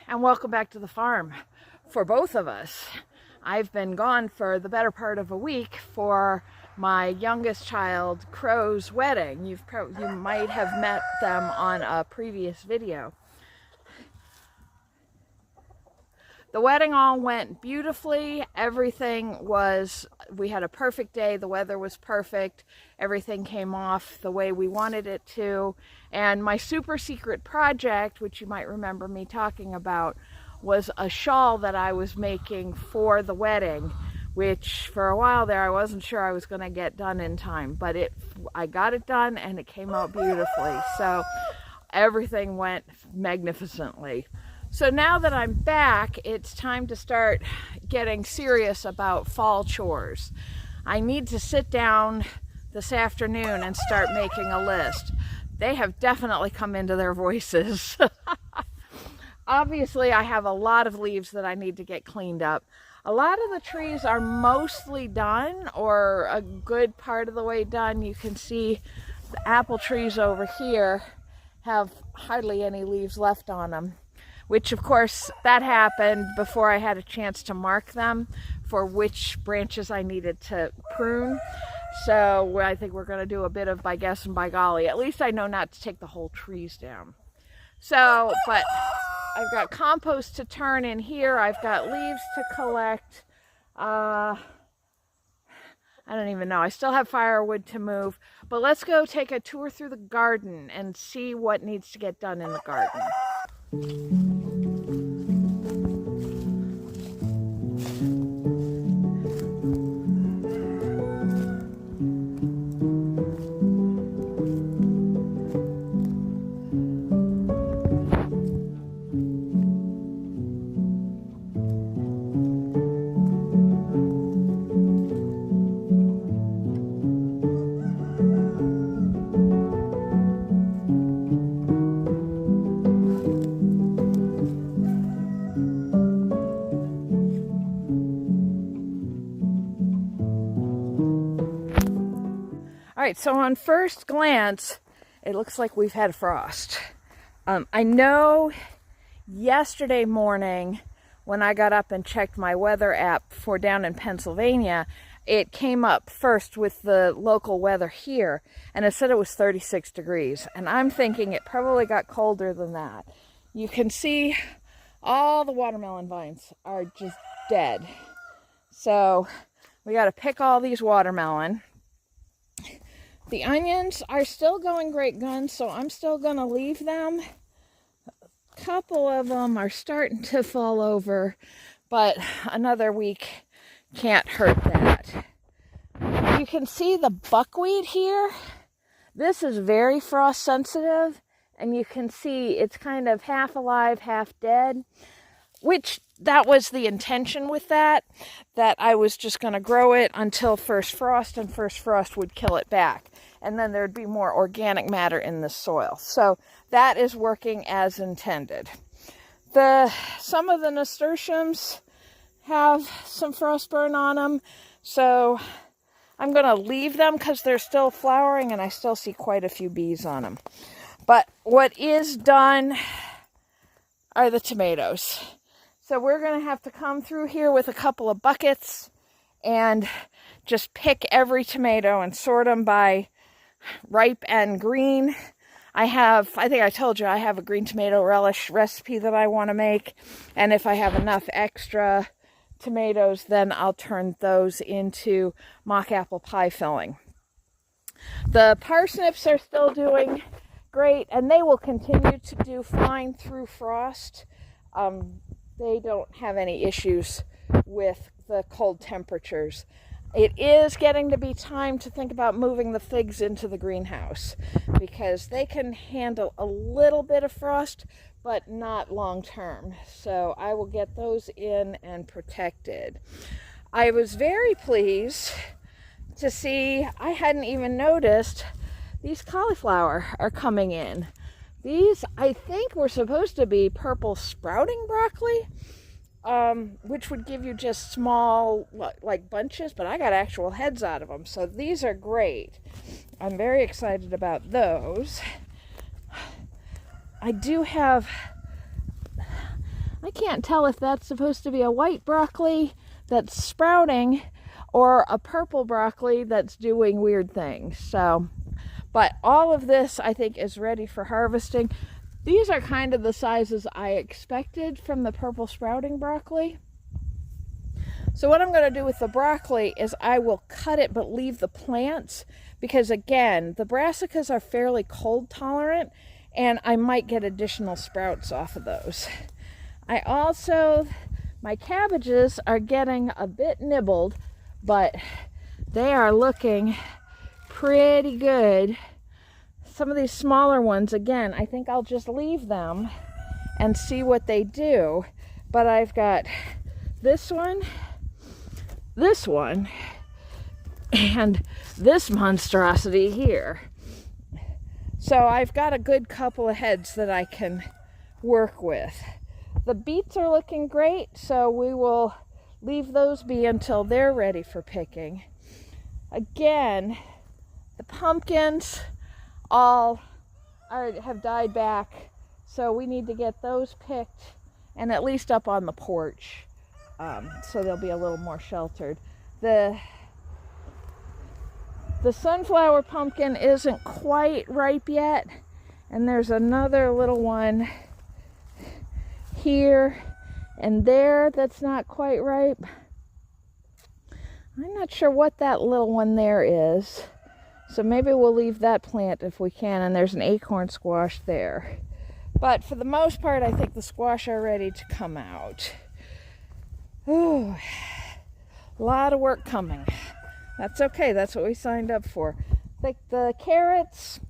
And welcome back to the farm for both of us. I've been gone for the better part of a week for my youngest child, Crow's wedding. You might have met them on a previous video. The wedding all went beautifully. We had a perfect day. The weather was perfect. Everything came off the way we wanted it to. And my super secret project, which you might remember me talking about, was a shawl that I was making for the wedding, which for a while there I wasn't sure I was going to get done in time, but I got it done and it came out beautifully. So everything went magnificently. So now that I'm back, it's time to start getting serious about fall chores. I need to sit down this afternoon and start making a list. They have definitely come into their voices. Obviously, I have a lot of leaves that I need to get cleaned up. A lot of the trees are mostly done, or a good part of the way done. You can see the apple trees over here have hardly any leaves left on them, which of course that happened before I had a chance to mark them for which branches I needed to prune. So I think we're going to do a bit of by guess and by golly. At least I know not to take the whole trees down. So, but I've got compost to turn in here. I've got leaves to collect. I don't even know. I still have firewood to move. But let's go take a tour through the garden and see what needs to get done in the garden. All right, so on first glance, it looks like we've had frost. I know yesterday morning when I got up and checked my weather app for down in Pennsylvania, it came up first with the local weather here, and it said it was 36 degrees. And I'm thinking it probably got colder than that. You can see all the watermelon vines are just dead. So we got to pick all these watermelon. The onions are still going great guns, so I'm still going to leave them. A couple of them are starting to fall over, but another week can't hurt that. You can see the buckwheat here. This is very frost sensitive, and you can see it's kind of half alive, half dead, which that was the intention with that I was just going to grow it until first frost, and first frost would kill it back. And then there'd be more organic matter in the soil. So that is working as intended. Some of the nasturtiums have some frost burn on them, so I'm going to leave them because they're still flowering and I still see quite a few bees on them. But what is done are the tomatoes. So we're going to have to come through here with a couple of buckets and just pick every tomato and sort them by ripe and green. I think I told you I have a green tomato relish recipe that I want to make. And if I have enough extra tomatoes, then I'll turn those into mock apple pie filling. The parsnips are still doing great, and they will continue to do fine through frost. They don't have any issues with the cold temperatures. It is getting to be time to think about moving the figs into the greenhouse because they can handle a little bit of frost, but not long term. So I will get those in and protected. I was very pleased to see, I hadn't even noticed, these cauliflower are coming in. These, I think, were supposed to be purple sprouting broccoli, which would give you just small, like bunches, but I got actual heads out of them. So these are great. I'm very excited about those. I can't tell if that's supposed to be a white broccoli that's sprouting or a purple broccoli that's doing weird things. So, but all of this, I think, is ready for harvesting. These are kind of the sizes I expected from the purple sprouting broccoli. So what I'm going to do with the broccoli is I will cut it but leave the plants because, again, the brassicas are fairly cold tolerant and I might get additional sprouts off of those. My cabbages are getting a bit nibbled, but they are looking pretty good. Some of these smaller ones, again, I think I'll just leave them and see what they do. But I've got this one, and this monstrosity here. So I've got a good couple of heads that I can work with. The beets are looking great, so we will leave those be until they're ready for picking. Again, the pumpkins all have died back, so we need to get those picked and at least up on the porch, so they'll be a little more sheltered. The sunflower pumpkin isn't quite ripe yet, and there's another little one here and there that's not quite ripe. I'm not sure what that little one there is. So maybe we'll leave that plant if we can, and there's an acorn squash there. But for the most part, I think the squash are ready to come out. Ooh, a lot of work coming. That's okay, that's what we signed up for. The carrots,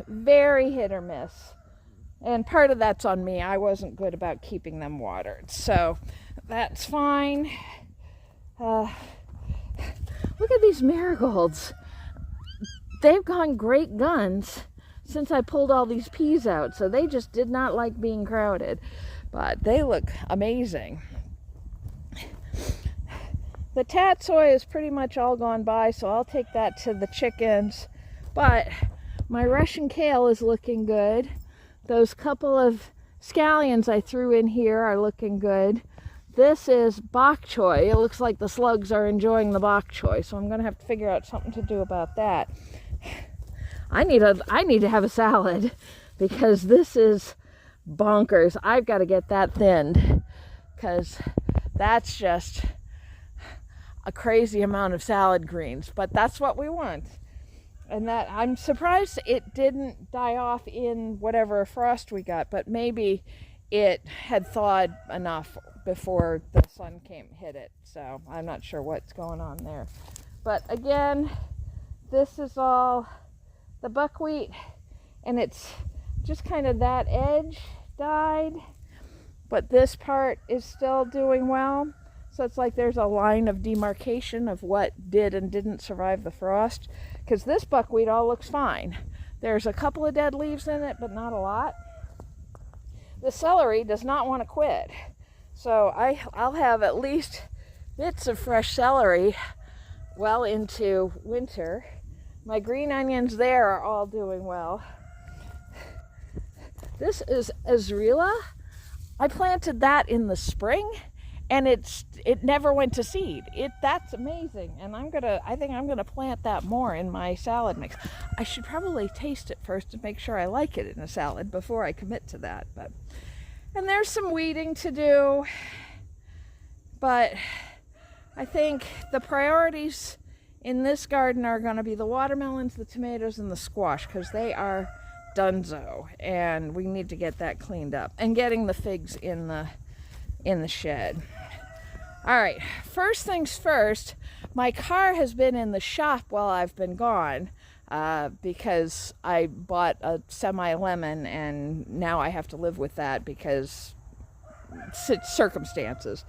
very hit or miss. And part of that's on me. I wasn't good about keeping them watered. So that's fine. Look at these marigolds. They've gone great guns since I pulled all these peas out, so they just did not like being crowded, but they look amazing. The tatsoi is pretty much all gone by, so I'll take that to the chickens, but my Russian kale is looking good. Those couple of scallions I threw in here are looking good. This is bok choy. It looks like the slugs are enjoying the bok choy, so I'm going to have to figure out something to do about that. I need to have a salad because this is bonkers. I've got to get that thinned because that's just a crazy amount of salad greens, but that's what we want. And that, I'm surprised it didn't die off in whatever frost we got, but maybe it had thawed enough before the sun hit it. So I'm not sure what's going on there. But again, this is all the buckwheat, and it's just kind of that edge died, but this part is still doing well. So it's like there's a line of demarcation of what did and didn't survive the frost, because this buckwheat all looks fine. There's a couple of dead leaves in it, but not a lot. The celery does not want to quit. So I'll have at least bits of fresh celery well into winter. My green onions there are all doing well. This is Azrela. I planted that in the spring, and it never went to seed. That's amazing, and I think I'm gonna plant that more in my salad mix. I should probably taste it first to make sure I like it in a salad before I commit to that. And there's some weeding to do, but I think the priorities in this garden are going to be the watermelons, the tomatoes, and the squash, because they are donezo, and we need to get that cleaned up, and getting the figs in the shed. All right, first things first, my car has been in the shop while I've been gone because I bought a semi-lemon, and now I have to live with that because circumstances.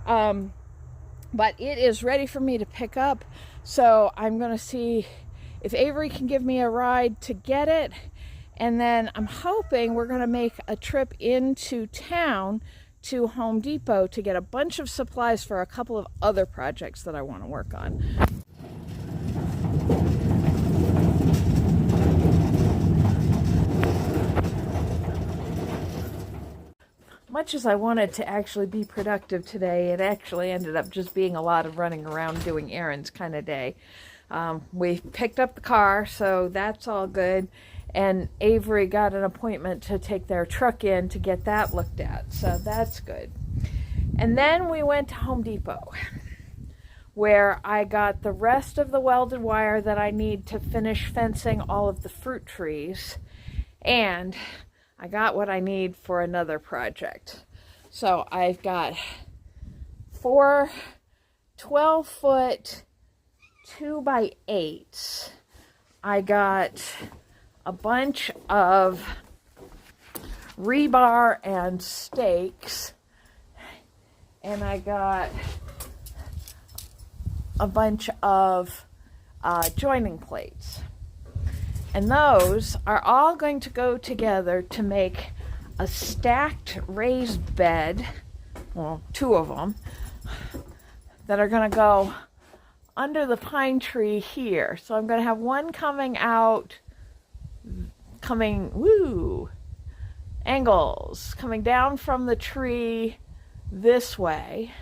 But it is ready for me to pick up, so I'm going to see if Avery can give me a ride to get it, and then I'm hoping we're going to make a trip into town to Home Depot to get a bunch of supplies for a couple of other projects that I want to work on. Much as I wanted to actually be productive today, it actually ended up just being a lot of running around doing errands kind of day. We picked up the car, so that's all good. And Avery got an appointment to take their truck in to get that looked at, so that's good. And then we went to Home Depot, where I got the rest of the welded wire that I need to finish fencing all of the fruit trees, and I got what I need for another project. So I've got 4 12-foot 2x8s. I got a bunch of rebar and stakes, and I got a bunch of joining plates. And those are all going to go together to make a stacked raised bed, well, 2 of them, that are going to go under the pine tree here. So I'm going to have one coming out, angles, coming down from the tree this way,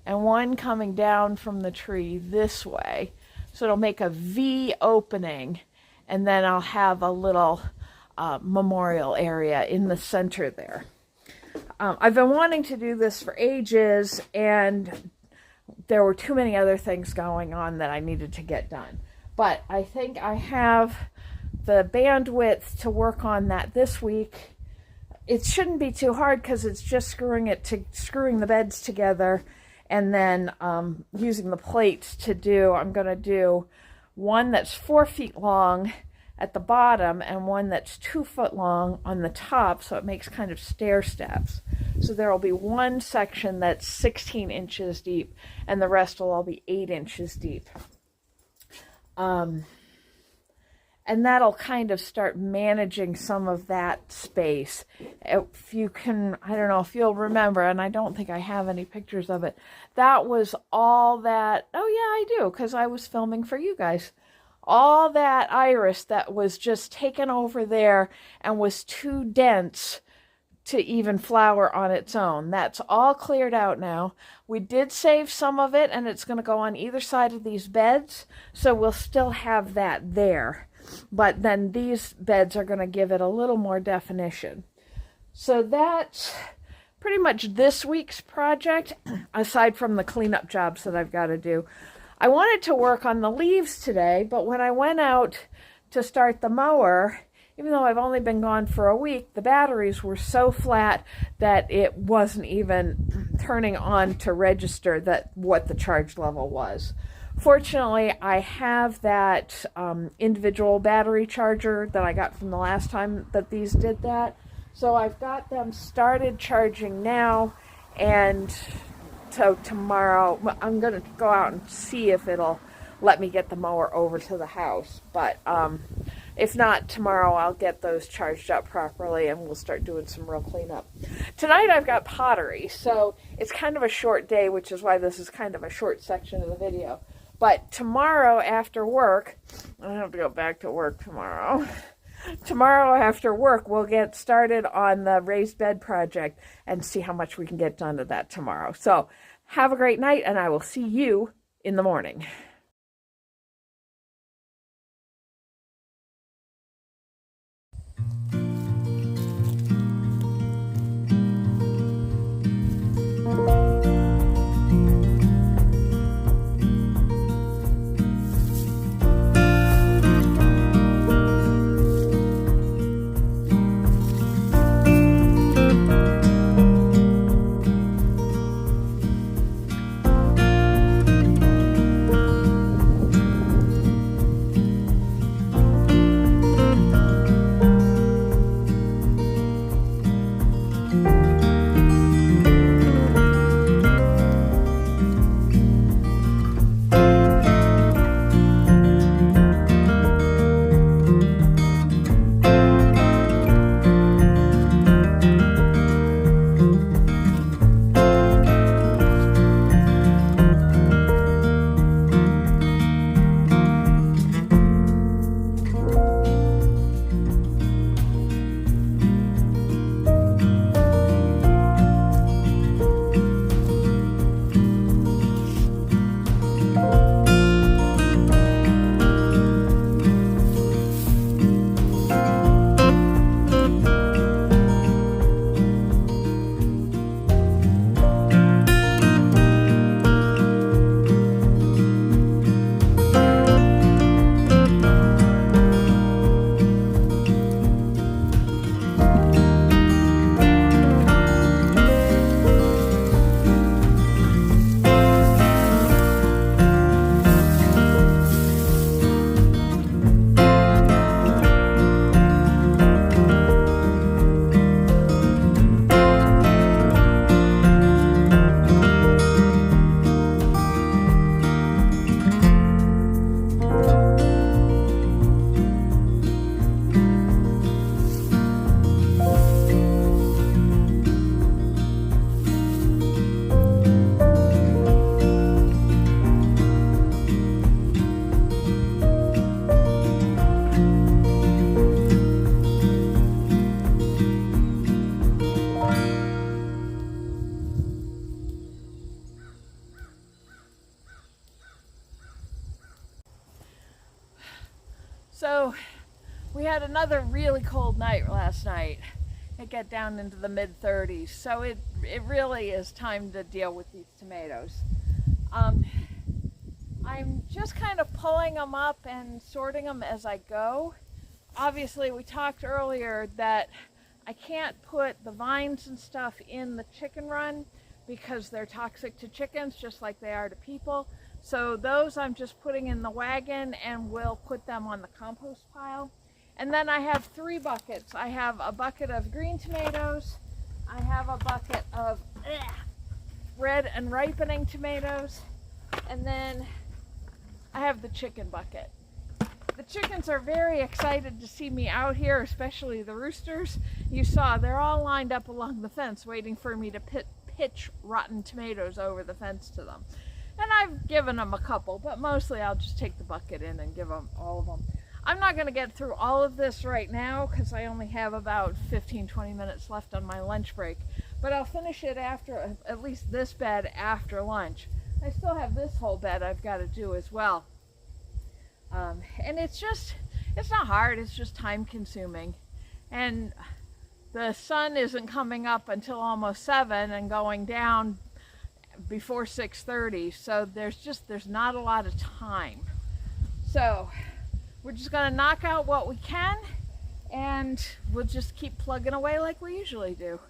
and one coming down from the tree this way. So it'll make a V opening, and then I'll have a little memorial area in the center there. I've been wanting to do this for ages, and there were too many other things going on that I needed to get done. But I think I have the bandwidth to work on that this week. It shouldn't be too hard because it's just screwing the beds together, and then using the plates to do. I'm going to do one that's 4 feet long at the bottom and one that's 2 foot long on the top, so it makes kind of stair steps. So there will be one section that's 16 inches deep, and the rest will all be 8 inches deep. And that'll kind of start managing some of that space. If you can, I don't know if you'll remember, and I don't think I have any pictures of it, that was all that, oh yeah, I do, because I was filming for you guys. All that iris that was just taken over there and was too dense to even flower on its own. That's all cleared out now. We did save some of it, and it's going to go on either side of these beds, so we'll still have that there. But then these beds are going to give it a little more definition. So that's pretty much this week's project, aside from the cleanup jobs that I've got to do. I wanted to work on the leaves today, but when I went out to start the mower, even though I've only been gone for a week, the batteries were so flat that it wasn't even turning on to register that what the charge level was. Fortunately, I have that individual battery charger that I got from the last time that these did that. So I've got them started charging now, and so tomorrow I'm going to go out and see if it'll let me get the mower over to the house. But if not, tomorrow I'll get those charged up properly and we'll start doing some real cleanup. Tonight I've got pottery, so it's kind of a short day, which is why this is kind of a short section of the video. But tomorrow after work, I have to go back to work tomorrow. Tomorrow after work, we'll get started on the raised bed project and see how much we can get done to that tomorrow. So have a great night, and I will see you in the morning. So we had another really cold night last night. It got down into the mid-30s, so it really is time to deal with these tomatoes. I'm just kind of pulling them up and sorting them as I go. Obviously, we talked earlier that I can't put the vines and stuff in the chicken run because they're toxic to chickens just like they are to people. So those I'm just putting in the wagon, and we'll put them on the compost pile. And then I have 3 buckets. I have a bucket of green tomatoes. I have a bucket of red and ripening tomatoes. And then I have the chicken bucket. The chickens are very excited to see me out here, especially the roosters. You saw they're all lined up along the fence waiting for me to pitch rotten tomatoes over the fence to them. And I've given them a couple, but mostly I'll just take the bucket in and give them all of them. I'm not going to get through all of this right now because I only have about 15-20 minutes left on my lunch break. But I'll finish it after, at least this bed after lunch. I still have this whole bed I've got to do as well. And it's not hard, it's just time consuming. And the sun isn't coming up until almost 7 and going down before 6:30, so there's not a lot of time. So we're just gonna knock out what we can, and we'll just keep plugging away like we usually do.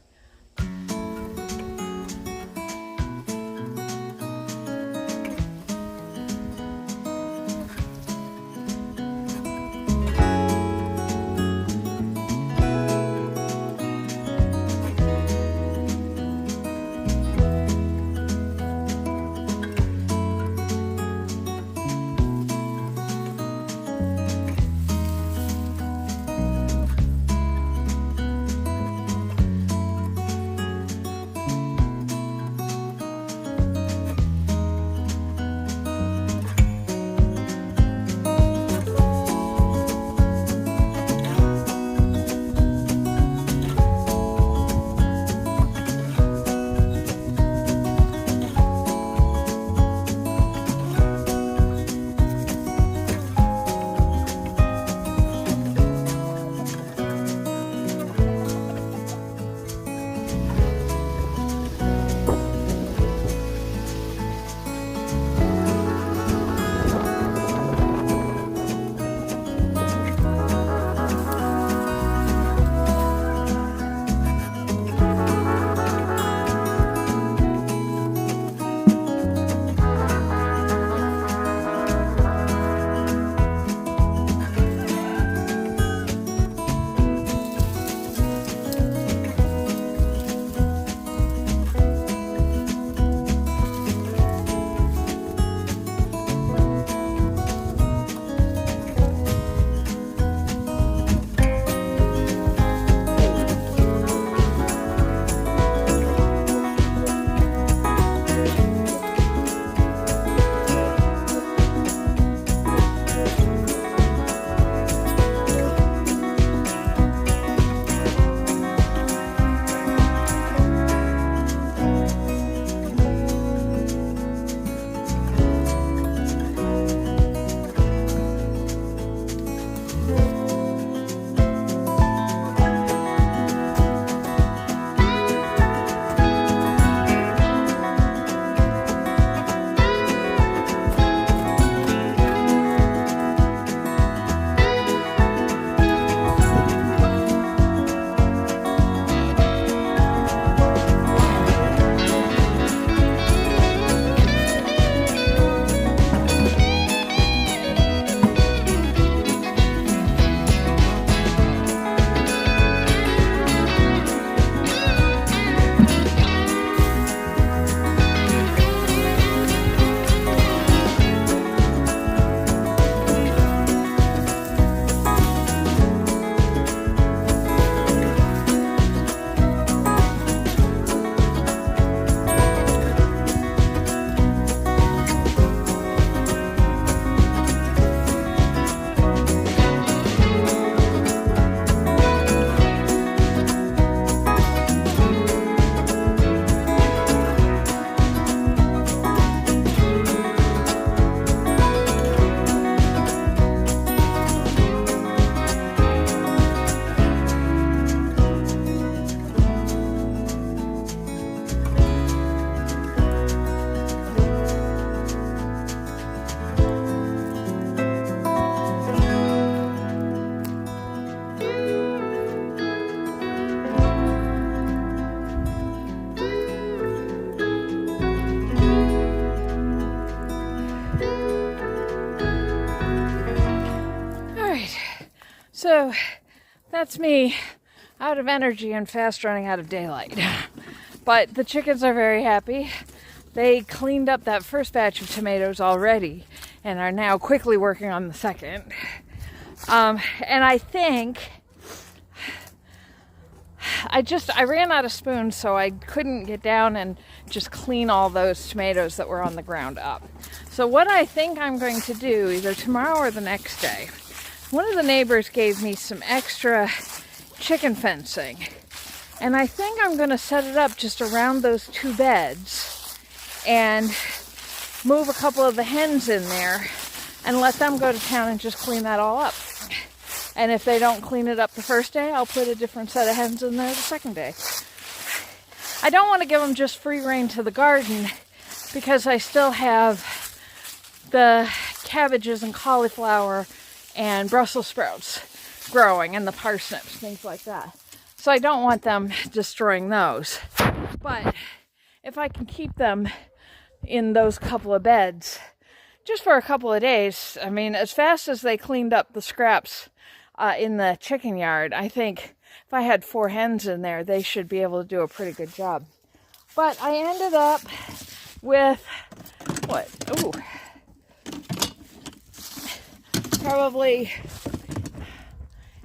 So that's me out of energy and fast running out of daylight. But the chickens are very happy. They cleaned up that first batch of tomatoes already and are now quickly working on the second. And I think I ran out of spoons, so I couldn't get down and just clean all those tomatoes that were on the ground up. So what I think I'm going to do, either tomorrow or the next day, one of the neighbors gave me some extra chicken fencing, and I think I'm going to set it up just around those two beds and move a couple of the hens in there and let them go to town and just clean that all up. And if they don't clean it up the first day, I'll put a different set of hens in there the second day. I don't want to give them just free rein to the garden because I still have the cabbages and cauliflower and Brussels sprouts growing, and the parsnips, things like that. So I don't want them destroying those. But if I can keep them in those couple of beds just for a couple of days, I mean, as fast as they cleaned up the scraps in the chicken yard, I think if I had 4 hens in there, they should be able to do a pretty good job. But I ended up with, what? Ooh. Probably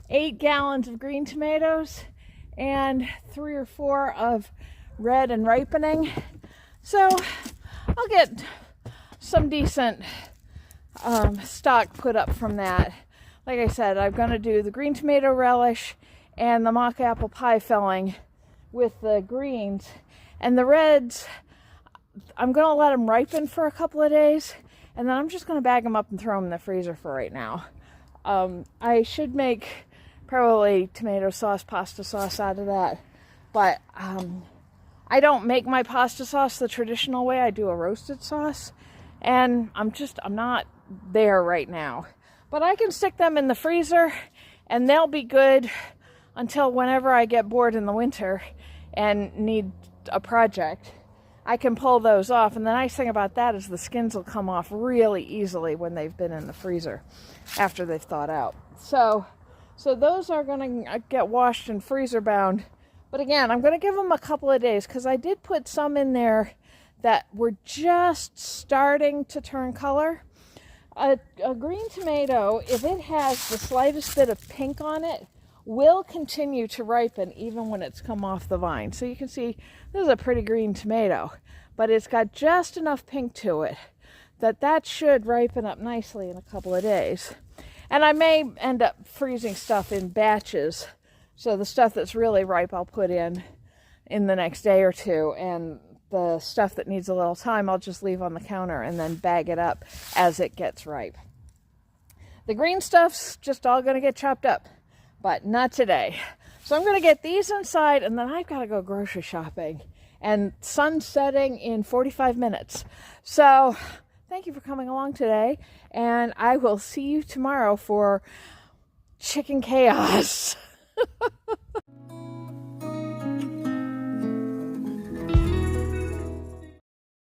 8 gallons of green tomatoes and 3 or 4 of red and ripening. So I'll get some decent stock put up from that. Like I said, I'm going to do the green tomato relish and the mock apple pie filling with the greens. And the reds, I'm going to let them ripen for a couple of days, and then I'm just going to bag them up and throw them in the freezer for right now. I should make probably tomato sauce, pasta sauce out of that. But I don't make my pasta sauce the traditional way. I do a roasted sauce. And I'm not there right now. But I can stick them in the freezer, and they'll be good until whenever I get bored in the winter and need a project. I can pull those off, and the nice thing about that is the skins will come off really easily when they've been in the freezer after they've thawed out. So those are going to get washed and freezer bound. But again, I'm going to give them a couple of days because I did put some in there that were just starting to turn color. A green tomato, if it has the slightest bit of pink on it, will continue to ripen even when it's come off the vine. So you can see this is a pretty green tomato, but it's got just enough pink to it that should ripen up nicely in a couple of days. And I may end up freezing stuff in batches, so the stuff that's really ripe I'll put in the next day or two, and the stuff that needs a little time I'll just leave on the counter and then bag it up as it gets ripe. The green stuff's just all going to get chopped up, but not today. So I'm going to get these inside, and then I've got to go grocery shopping, and sun's setting in 45 minutes. So thank you for coming along today, and I will see you tomorrow for chicken chaos.